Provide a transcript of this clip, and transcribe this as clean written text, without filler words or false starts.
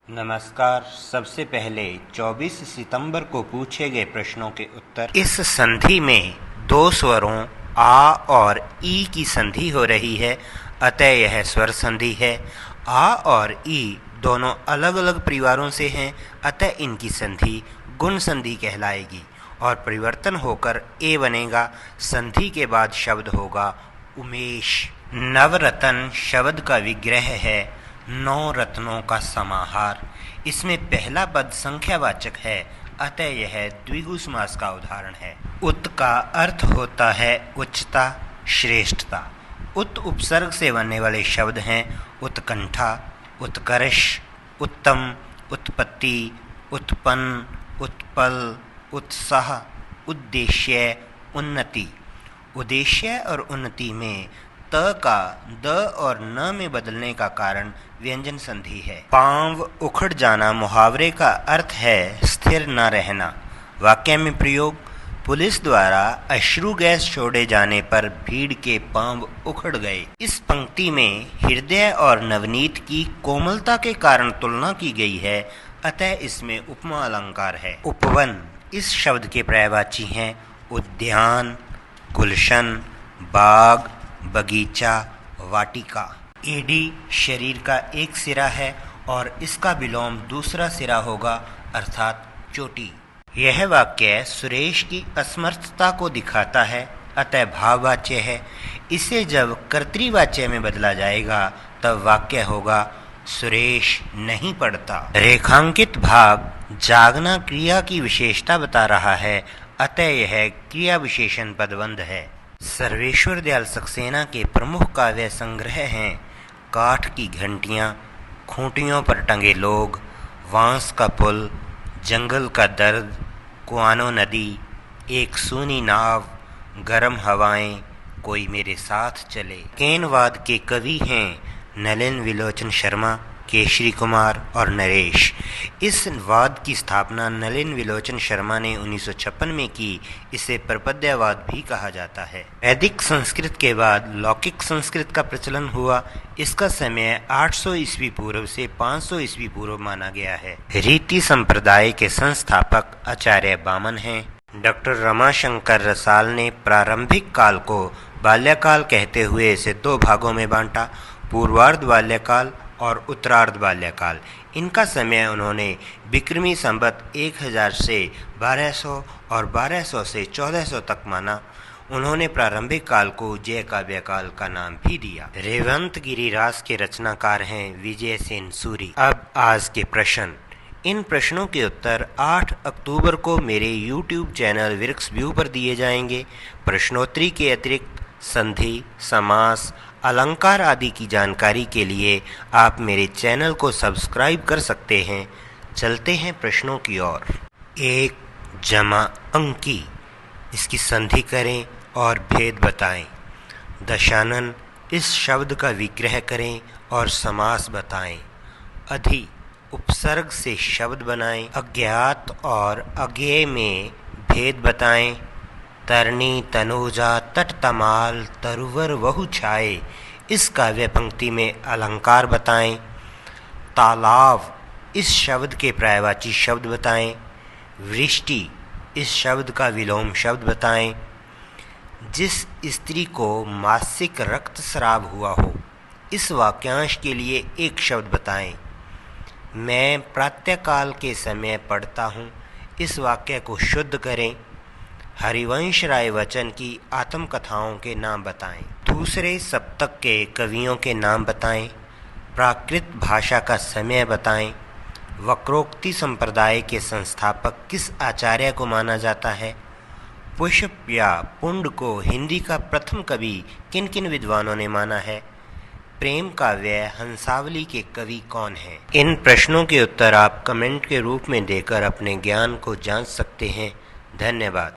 नमस्कार। सबसे पहले 24 सितंबर को पूछे गए प्रश्नों के उत्तर। इस संधि में दो स्वरों आ और ई की संधि हो रही है, अतः यह स्वर संधि है। आ और ई दोनों अलग अलग परिवारों से हैं, अतः इनकी संधि गुण संधि कहलाएगी और परिवर्तन होकर ए बनेगा। संधि के बाद शब्द होगा उमेश। नवरत्न शब्द का विग्रह है, 9 रत्नों का समाहार। इसमें पहला पद संख्यावाचक है, अतः यह द्विगु समास का उदाहरण है। उत का अर्थ होता है उच्चता, श्रेष्ठता। उत उपसर्ग से बनने वाले शब्द हैं उत्कंठा, उत्कर्ष, उत्तम, उत्पत्ति, उत्पन्न, उत्पल, उत्साह, उद्देश्य, उन्नति। उद्देश्य और उन्नति में त का द और न में बदलने का कारण व्यंजन संधि है। पांव उखड़ जाना मुहावरे का अर्थ है स्थिर न रहना। वाक्य में प्रयोग, पुलिस द्वारा अश्रु गैस छोड़े जाने पर भीड़ के पांव उखड़ गए। इस पंक्ति में हृदय और नवनीत की कोमलता के कारण तुलना की गई है, अतः इसमें उपमा अलंकार है। उपवन इस शब्द के पर्यायवाची हैं उद्यान, गुलशन, बाग, बगीचा, वाटिका। एडी शरीर का एक सिरा है और इसका विलोम दूसरा सिरा होगा, अर्थात चोटी। यह वाक्य सुरेश की असमर्थता को दिखाता है, अतः भाववाच्य है। इसे जब कर्तृवाच्य में बदला जाएगा तब वाक्य होगा सुरेश नहीं पढ़ता। रेखांकित भाग जागना क्रिया की विशेषता बता रहा है, अतः यह क्रिया विशेषण पदबंध है। सर्वेश्वर दयाल सक्सेना के प्रमुख काव्य संग्रह हैं काठ की घंटियां, खूंटियों पर टंगे लोग, बांस का पुल, जंगल का दर्द, कुआनो नदी, एक सूनी नाव, गर्म हवाएं, कोई मेरे साथ चले। केनवाद के कवि हैं नलिन विलोचन शर्मा, केशरी कुमार और नरेश। इस वाद की स्थापना नलिन विलोचन शर्मा ने 1956 में की। इसे प्रपद्यवाद भी कहा जाता है। वैदिक संस्कृत के बाद लौकिक संस्कृत का प्रचलन हुआ। इसका समय 800 ईस्वी पूर्व से 500 ईस्वी पूर्व माना गया है। रीति संप्रदाय के संस्थापक आचार्य बामन हैं। डॉक्टर रमाशंकर रसाल ने प्रारंभिक काल को बाल्यकाल कहते हुए इसे 2 भागों में बांटा, पूर्वार्ध बाल्यकाल और उत्तरार्ध बाल्यकाल। इनका समय उन्होंने विक्रमी संवत 1000 से 1200 और 1200 से 1400 तक माना। उन्होंने प्रारंभिक काल को जय काव्य काल का नाम भी दिया। रेवंत गिरिराज के रचनाकार हैं विजय सेन सूरी। अब आज के प्रश्न। इन प्रश्नों के उत्तर 8 अक्टूबर को मेरे YouTube चैनल वृक्ष व्यू पर दिए जाएंगे। प्रश्नोत्तरी के अतिरिक्त संधि, समास, अलंकार आदि की जानकारी के लिए आप मेरे चैनल को सब्सक्राइब कर सकते हैं। चलते हैं प्रश्नों की ओर। 1 जमा अंकी, इसकी संधि करें और भेद बताएं। दशानन, इस शब्द का विग्रह करें और समास बताएं। अधि, उपसर्ग से शब्द बनाएं। अज्ञात और अज्ञेय में भेद बताएं। तरनी तनूजा तट तमाल तरुवर वहु छाए, इस काव्य पंक्ति में अलंकार बताएं। तालाब, इस शब्द के पर्यायवाची शब्द बताएं। वृष्टि, इस शब्द का विलोम शब्द बताएं। जिस स्त्री को मासिक रक्तस्राव हुआ हो, इस वाक्यांश के लिए एक शब्द बताएं। मैं प्रातःकाल के समय पढ़ता हूँ, इस वाक्य को शुद्ध करें। हरिवंश राय वचन की आत्मकथाओं के नाम बताएं। दूसरे सप्तक के कवियों के नाम बताएं। प्राकृत भाषा का समय बताएं। वक्रोक्ति संप्रदाय के संस्थापक किस आचार्य को माना जाता है। पुष्प या पुंड को हिंदी का प्रथम कवि किन किन विद्वानों ने माना है। प्रेम काव्य हंसावली के कवि कौन हैं। इन प्रश्नों के उत्तर आप कमेंट के रूप में देकर अपने ज्ञान को जांच सकते हैं। धन्यवाद।